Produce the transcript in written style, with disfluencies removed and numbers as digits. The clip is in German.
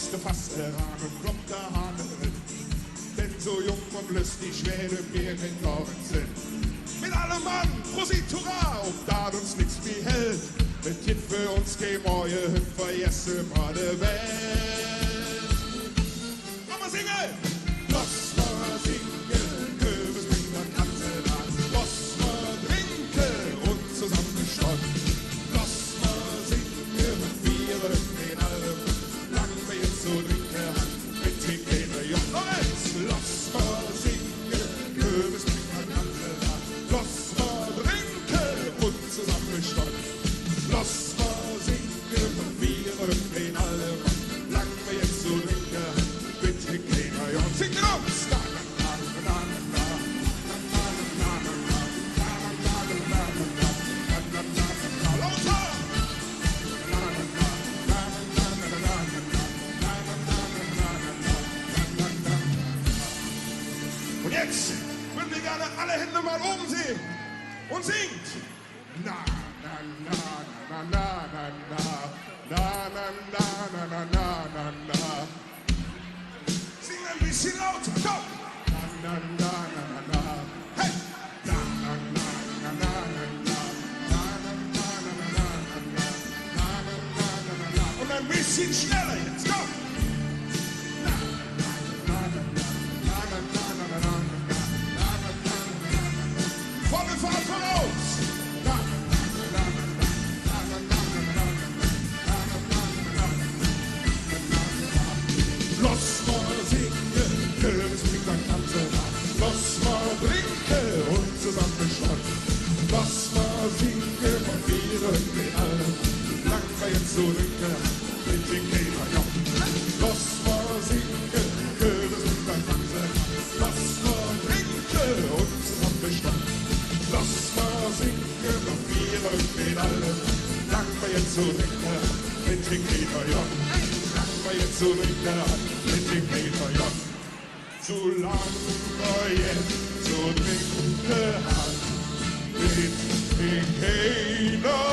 erste Fass errahmen, kommt der Hahn drin. Denn so jung und lustig werden wir in Norden sind. Mit allem Mann, Prosit, Hurra, ob da uns nichts mehr hält. Mit Tipp für uns kein Neue, vergessen wir die Welt. Aber singen! Lass mal singen, Kürbis bringt der Katze nach. Lass mal trinken und zusammen stolz. Lass mal singen, wir in allem. Lang wir jetzt so trinken, mit den Kindern, ja. Lass mal singen, Kürbis bringt der Katze nach. Lass mal trinken und zusammen stolz. Lass mal singen, wir in allem. Lang wir jetzt so trinken, mit den Kindern, ja. Sing mit uns! Und jetzt würden wir gerne alle Hände mal oben sehen und singt. Na, na, na, na, na, na, na, na, na, na, na, na, na, na. Sing ein bisschen lauter, komm. Na, na, na, na, na, na. Hey. Na, na, na, na, na, na, na. Na, na, na, na, na, na, na. Na, na, na, na, na, na. Und ein bisschen schneller jetzt, komm. Na, na, na, na, na, na, na, na, na, na, na. Volle Fahrt voraus! Lass mal singen, Kürbis bringt ein Ganze nach. Lass mal trinken und zusammen stolz. Lass mal singen von Bieren mit allen. Lang wir jetzt so trinken, mit den Kindern, ja. Lass mal singen, Kürbis bringt ein Ganze nach. Lass mal trinken und zusammen stolz. Lass mal singen von Bieren mit allen. Lang wir jetzt so trinken, mit den Kindern, ja. Jetzt so mit dem Peter, ja. Solange wir jetzt so trinken haben, mit den Kindern.